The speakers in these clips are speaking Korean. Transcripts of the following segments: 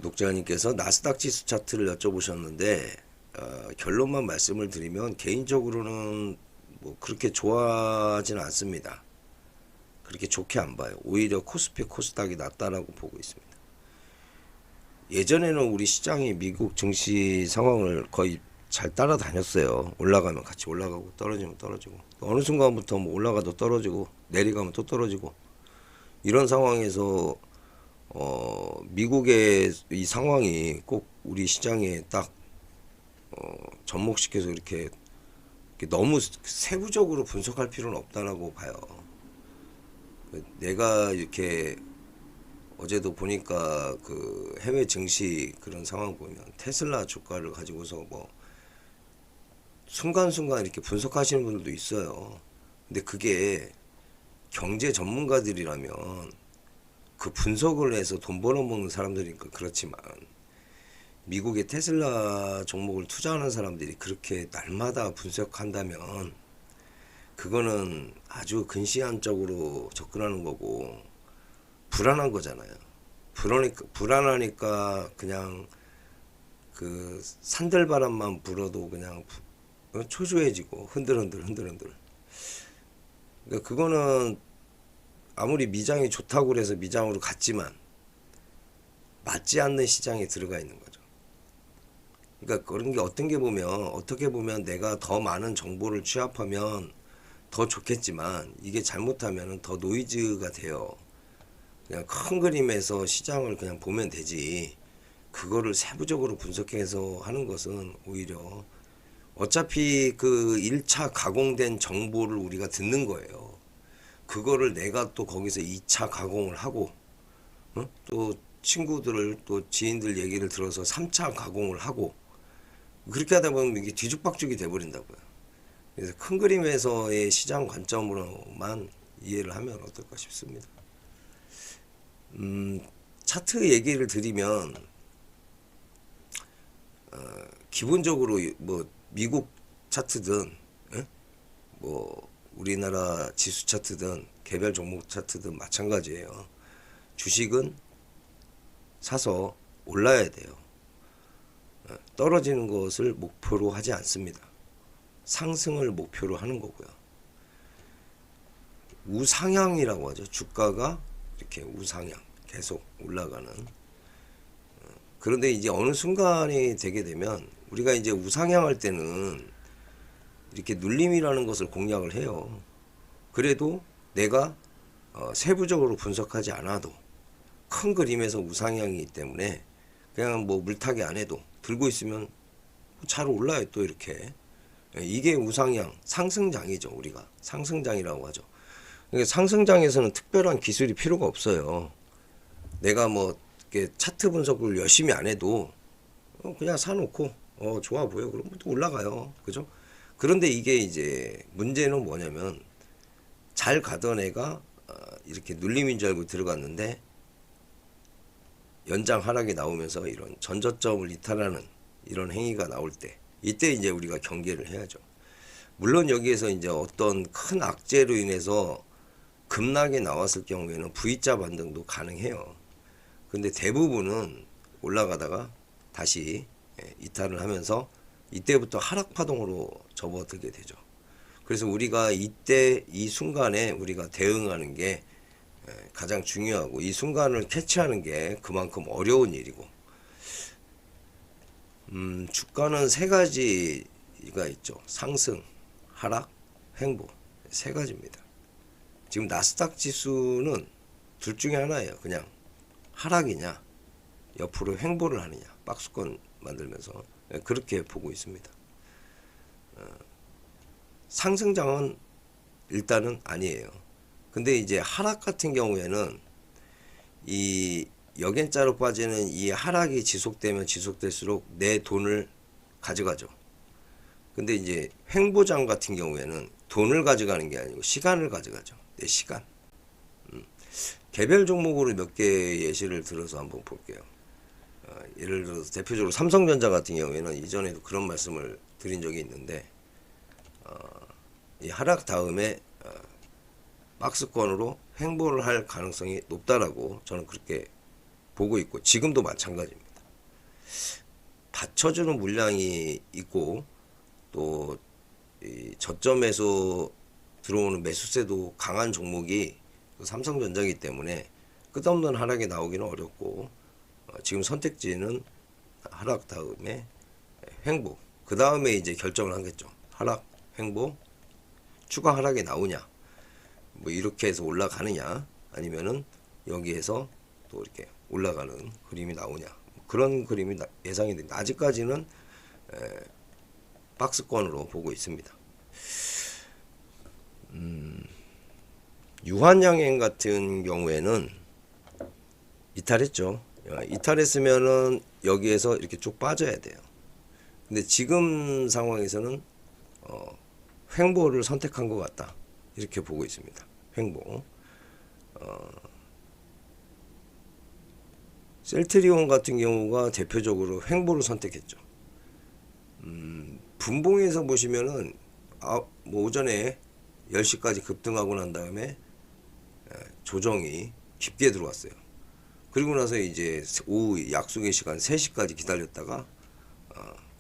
구독자님께서 나스닥 지수 차트를 여쭤보셨는데 결론만 말씀을 드리면 개인적으로는 뭐 그렇게 좋아하지는 않습니다. 그렇게 좋게 안 봐요. 오히려 코스피 코스닥이 낫다라고 보고 있습니다. 예전에는 우리 시장이 미국 증시 상황을 거의 잘 따라다녔어요. 올라가면 같이 올라가고 떨어지면 떨어지고, 어느 순간부터 뭐 올라가도 떨어지고 내려가면 또 떨어지고, 이런 상황에서 미국의 이 상황이 꼭 우리 시장에 딱 접목시켜서 이렇게 너무 세부적으로 분석할 필요는 없다라고 봐요. 내가 이렇게 어제도 보니까 그 해외 증시 그런 상황 보면 테슬라 주가를 가지고서 뭐 순간순간 이렇게 분석하시는 분들도 있어요. 근데 그게 경제 전문가들이라면 그 분석을 해서 돈 벌어먹는 사람들이니까 그렇지만, 미국의 테슬라 종목을 투자하는 사람들이 그렇게 날마다 분석한다면 그거는 아주 근시안적으로 접근하는 거고 불안한 거잖아요. 불안하니까 그냥 그 산들바람만 불어도 그냥 초조해지고 흔들흔들. 그러니까 그거는 아무리 미장이 좋다고 그래서 미장으로 갔지만 맞지 않는 시장에 들어가 있는 거죠. 그러니까 그런 게 어떻게 보면 내가 더 많은 정보를 취합하면 더 좋겠지만, 이게 잘못하면 더 노이즈가 돼요. 그냥 큰 그림에서 시장을 그냥 보면 되지, 그거를 세부적으로 분석해서 하는 것은 오히려 어차피 그 1차 가공된 정보를 우리가 듣는 거예요. 그거를 내가 또 거기서 2차 가공을 하고, 또 친구들을 또 지인들 얘기를 들어서 3차 가공을 하고, 그렇게 하다 보면 이게 뒤죽박죽이 돼버린다고요. 그래서 큰 그림에서의 시장 관점으로만 이해를 하면 어떨까 싶습니다. 차트 얘기를 드리면 기본적으로 뭐 미국 차트든 뭐 우리나라 지수 차트든 개별 종목 차트든 마찬가지예요. 주식은 사서 올라야 돼요. 떨어지는 것을 목표로 하지 않습니다. 상승을 목표로 하는 거고요. 우상향이라고 하죠. 주가가 이렇게 우상향 계속 올라가는. 그런데 이제 어느 순간이 되게 되면 우리가 이제 우상향할 때는 이렇게 눌림이라는 것을 공략을 해요. 그래도 내가 세부적으로 분석하지 않아도 큰 그림에서 우상향이기 때문에 그냥 뭐 물타기 안 해도 들고 있으면 잘 올라요. 또 이렇게. 이게 우상향, 상승장이죠. 우리가 상승장이라고 하죠. 그러니까 상승장에서는 특별한 기술이 필요가 없어요. 내가 뭐 이렇게 차트 분석을 열심히 안 해도 그냥 사놓고 좋아 보여, 그럼 또 올라가요. 그죠? 그런데 이게 이제 문제는 뭐냐면, 잘 가던 애가 이렇게 눌림인 줄 알고 들어갔는데 연장 하락이 나오면서 이런 전저점을 이탈하는 이런 행위가 나올 때, 이때 이제 우리가 경계를 해야죠. 물론 여기에서 이제 어떤 큰 악재로 인해서 급락이 나왔을 경우에는 V자 반등도 가능해요. 근데 대부분은 올라가다가 다시 이탈을 하면서 이때부터 하락 파동으로 접어들게 되죠. 그래서 우리가 이때 이 순간에 우리가 대응하는 게 가장 중요하고, 이 순간을 캐치하는 게 그만큼 어려운 일이고, 주가는 세 가지가 있죠. 상승, 하락, 횡보. 세 가지입니다. 지금 나스닥 지수는 둘 중에 하나예요. 그냥 하락이냐, 옆으로 횡보를 하느냐, 박스권 만들면서 그렇게 보고 있습니다. 상승장은 일단은 아니에요. 근데 이제 하락 같은 경우에는 이 역연자로 빠지는 이 하락이 지속되면 지속될수록 내 돈을 가져가죠. 근데 이제 횡보장 같은 경우에는 돈을 가져가는 게 아니고 시간을 가져가죠. 내 시간. 개별 종목으로 몇 개 예시를 들어서 한번 볼게요. 예를 들어서 대표적으로 삼성전자 같은 경우에는 이전에도 그런 말씀을 드린 적이 있는데, 이 하락 다음에 박스권으로 횡보를 할 가능성이 높다라고 저는 그렇게 보고 있고, 지금도 마찬가지입니다. 받쳐주는 물량이 있고 또 이 저점에서 들어오는 매수세도 강한 종목이 삼성전자이기 때문에 끝없는 하락이 나오기는 어렵고 지금 선택지는 하락 다음에 횡보, 그 다음에 이제 결정을 하겠죠. 하락, 횡보, 추가 하락이 나오냐, 뭐 이렇게 해서 올라가느냐, 아니면은 여기에서 또 이렇게 올라가는 그림이 나오냐, 그런 그림이 예상이 됩니다. 아직까지는 박스권으로 보고 있습니다. 유한양행 같은 경우에는 이탈했죠. 이탈했으면은 여기에서 이렇게 쭉 빠져야 돼요. 근데 지금 상황에서는 횡보를 선택한 것 같다, 이렇게 보고 있습니다. 횡보. 셀트리온 같은 경우가 대표적으로 횡보를 선택했죠. 분봉에서 보시면은 뭐 오전에 10시까지 급등하고 난 다음에 조정이 깊게 들어왔어요. 그리고 나서 이제 오후 약속의 시간 3시까지 기다렸다가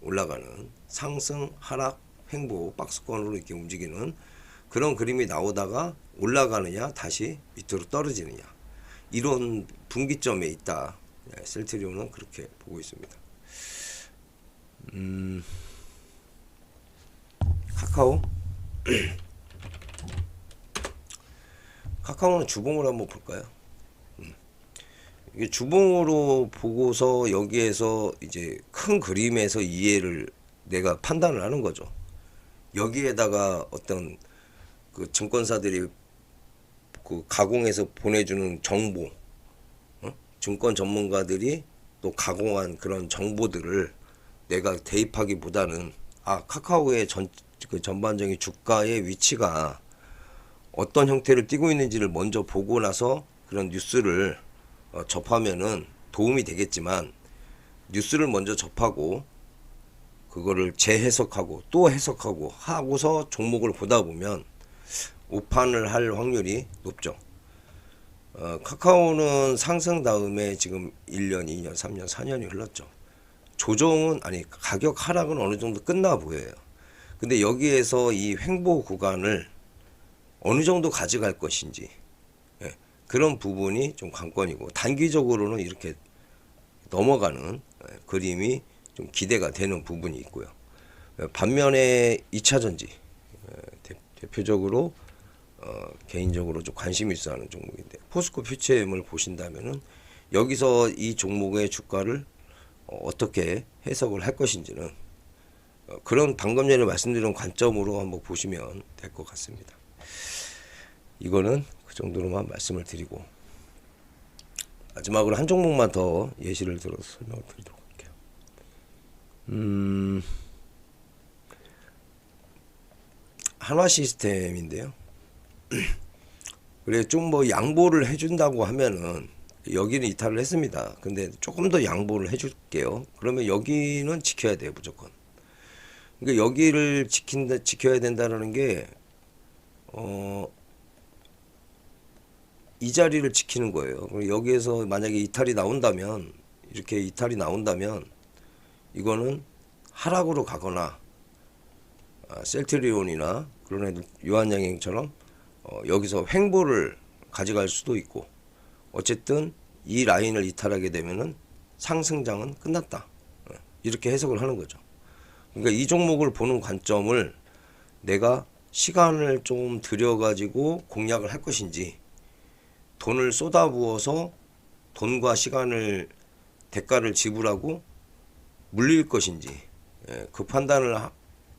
올라가는 상승, 하락, 횡보, 박스권으로 이렇게 움직이는 그런 그림이 나오다가 올라가느냐 다시 밑으로 떨어지느냐, 이런 분기점에 있다. 셀트리온은 그렇게 보고 있습니다. 카카오 카카오는 주봉으로 한번 볼까요? 이게 주봉으로 보고서 여기에서 이제 큰 그림에서 이해를 내가 판단을 하는 거죠. 여기에다가 어떤 그 증권사들이 그 가공해서 보내주는 정보, 증권 전문가들이 또 가공한 그런 정보들을 내가 대입하기보다는 카카오의 그 전반적인 주가의 위치가 어떤 형태를 띠고 있는지를 먼저 보고 나서 그런 뉴스를 접하면은 도움이 되겠지만, 뉴스를 먼저 접하고 그거를 재해석하고 또 해석하고 하고서 종목을 보다 보면 오판을 할 확률이 높죠. 카카오는 상승 다음에 지금 1년, 2년, 3년, 4년이 흘렀죠. 조정은 가격 하락은 어느 정도 끝나 보여요. 근데 여기에서 이 횡보 구간을 어느 정도 가져갈 것인지, 그런 부분이 좀 관건이고, 단기적으로는 이렇게 넘어가는 그림이 좀 기대가 되는 부분이 있고요. 반면에 2차전지 대표적으로 개인적으로 좀 관심 있어 하는 종목인데, 포스코 퓨처엠을 보신다면은 여기서 이 종목의 주가를 어떻게 해석을 할 것인지는 그런 방금 전에 말씀드린 관점으로 한번 보시면 될 것 같습니다. 이거는 그 정도로만 말씀을 드리고, 마지막으로 한 종목만 더 예시를 들어서 설명을 드리도록 할게요. 한화 시스템인데요. 그래 좀 뭐 양보를 해준다고 하면은 여기는 이탈을 했습니다. 근데 조금 더 양보를 해줄게요. 그러면 여기는 지켜야 돼요, 무조건. 그러니까 여기를 지켜야 된다는 게 이 자리를 지키는 거예요. 여기에서 만약에 이탈이 나온다면, 이렇게 이탈이 나온다면 이거는 하락으로 가거나 셀트리온이나 그런 애들 유한양행처럼 여기서 횡보를 가져갈 수도 있고, 어쨌든 이 라인을 이탈하게 되면은 상승장은 끝났다, 이렇게 해석을 하는 거죠. 그러니까 이 종목을 보는 관점을 내가 시간을 좀 들여가지고 공략을 할 것인지, 돈을 쏟아부어서 돈과 시간을 대가를 지불하고 물릴 것인지, 그 판단을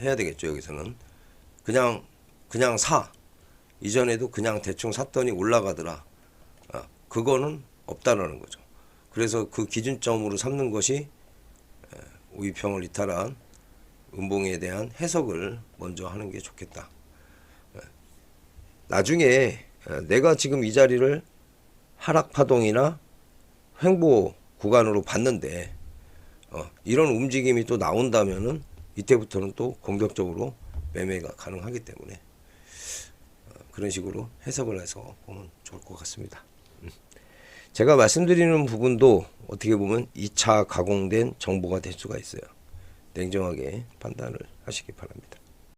해야 되겠죠. 여기서는 그냥 사, 이전에도 그냥 대충 샀더니 올라가더라, 그거는 없다라는 거죠. 그래서 그 기준점으로 삼는 것이 우위평을 이탈한 음봉에 대한 해석을 먼저 하는 게 좋겠다. 나중에 내가 지금 이 자리를 하락 파동이나 횡보 구간으로 봤는데 이런 움직임이 또 나온다면은 이때부터는 또 공격적으로 매매가 가능하기 때문에 그런 식으로 해석을 해서 보면 좋을 것 같습니다. 제가 말씀드리는 부분도 어떻게 보면 2차 가공된 정보가 될 수가 있어요. 냉정하게 판단을 하시기 바랍니다.